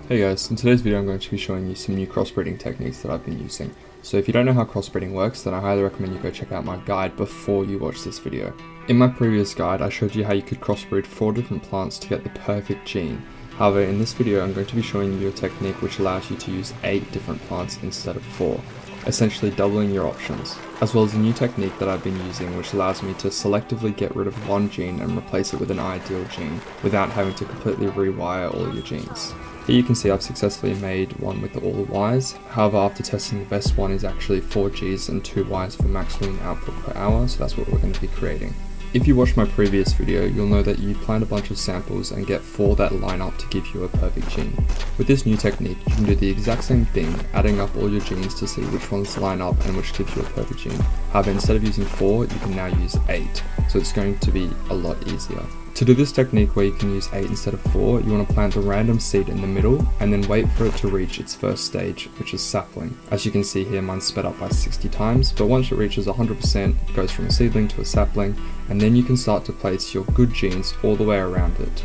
Hey guys, in today's video I'm going to be showing you some new crossbreeding techniques that I've been using. So if you don't know how crossbreeding works, then I highly recommend you go check out my guide before you watch this video. In my previous guide I showed you how you could crossbreed 4 different plants to get the perfect gene. However, in this video I'm going to be showing you a technique which allows you to use 8 different plants instead of 4, essentially doubling your options, as well as a new technique that I've been using which allows me to selectively get rid of one gene and replace it with an ideal gene without having to completely rewire all your genes. Here you can see I've successfully made one with all Ys, however after testing the best one is actually 4 Gs and 2 Ys for maximum output per hour, so that's what we're going to be creating. If you watched my previous video, you'll know that you plant a bunch of samples and get 4 that line up to give you a perfect gene. With this new technique, you can do the exact same thing, adding up all your genes to see which ones line up and which gives you a perfect gene. However, instead of using 4, you can now use 8, so it's going to be a lot easier. To do this technique where you can use 8 instead of 4, you want to plant a random seed in the middle and then wait for it to reach its first stage, which is sapling. As you can see here, mine's sped up by 60 times, but once it reaches 100%, it goes from a seedling to a sapling, and then you can start to place your good genes all the way around it.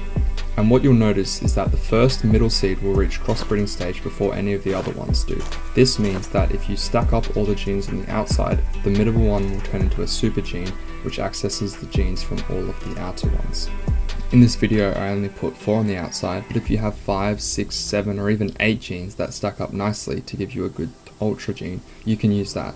And what you'll notice is that the first middle seed will reach crossbreeding stage before any of the other ones do. This means that if you stack up all the genes on the outside, the middle one will turn into a super gene, which accesses the genes from all of the outer ones. In this video I only put 4 on the outside, but if you have 5, 6, 7 or even 8 genes that stack up nicely to give you a good ultra gene, you can use that.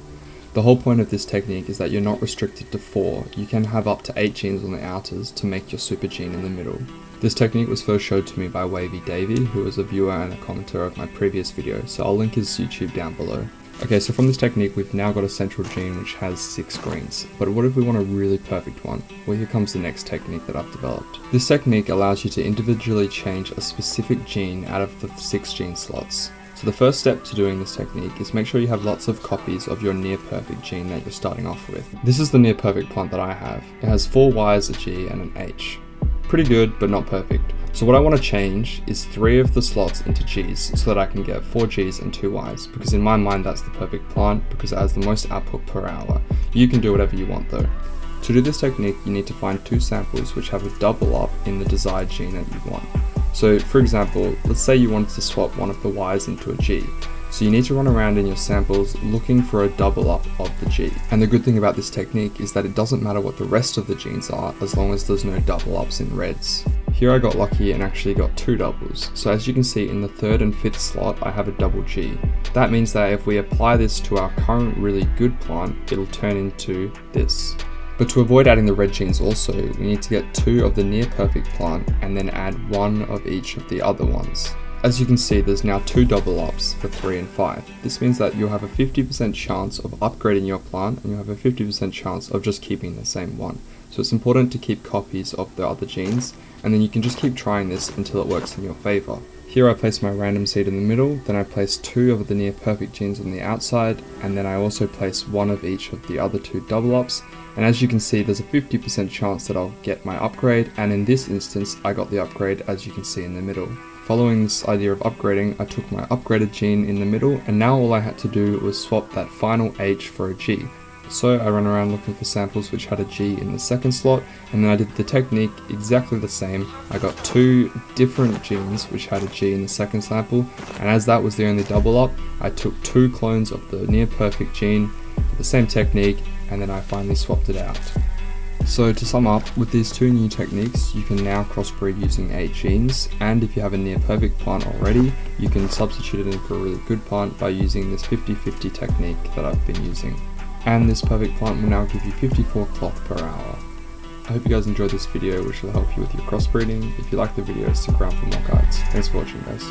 The whole point of this technique is that you're not restricted to 4, you can have up to 8 genes on the outers to make your super gene in the middle. This technique was first showed to me by Wavey Davey, who was a viewer and a commenter of my previous video, so I'll link his YouTube down below. Okay, so from this technique we've now got a central gene which has 6 greens, but what if we want a really perfect one? Well, here comes the next technique that I've developed. This technique allows you to individually change a specific gene out of the 6 gene slots. So the first step to doing this technique is make sure you have lots of copies of your near perfect gene that you're starting off with. This is the near perfect plant that I have. It has 4 Ys, a G and an H. Pretty good, but not perfect. So what I want to change is 3 of the slots into Gs so that I can get 4 Gs and 2 Ys, because in my mind that's the perfect plant because it has the most output per hour. You can do whatever you want though. To do this technique you need to find 2 samples which have a double up in the desired gene that you want. So for example, let's say you wanted to swap one of the Ys into a G. So you need to run around in your samples looking for a double up of the G. And the good thing about this technique is that it doesn't matter what the rest of the genes are as long as there's no double ups in reds. Here I got lucky and actually got 2 doubles. So as you can see in the 3rd and 5th slot I have a double G. That means that if we apply this to our current really good plant, it'll turn into this. But to avoid adding the red genes also, we need to get 2 of the near perfect plant and then add 1 of each of the other ones. As you can see, there's now 2 double ups for 3 and 5. This means that you'll have a 50% chance of upgrading your plant and you'll have a 50% chance of just keeping the same one. So it's important to keep copies of the other genes, and then you can just keep trying this until it works in your favor. Here I place my random seed in the middle, then I place 2 of the near perfect genes on the outside, and then I also place 1 of each of the other 2 double ups, and as you can see there's a 50% chance that I'll get my upgrade, and in this instance I got the upgrade as you can see in the middle. Following this idea of upgrading, I took my upgraded gene in the middle, and now all I had to do was swap that final H for a G. So I ran around looking for samples which had a G in the 2nd slot, and then I did the technique exactly the same. I got 2 different genes which had a G in the 2nd sample, and as that was the only double up, I took 2 clones of the near perfect gene, did the same technique, and then I finally swapped it out. So to sum up, with these 2 new techniques you can now crossbreed using 8 genes, and if you have a near perfect plant already, you can substitute it in for a really good plant by using this 50-50 technique that I've been using. And this perfect plant will now give you 54 cloth per hour. I hope you guys enjoyed this video, which will help you with your crossbreeding. If you like the video, stick around for more guides. Thanks for watching guys.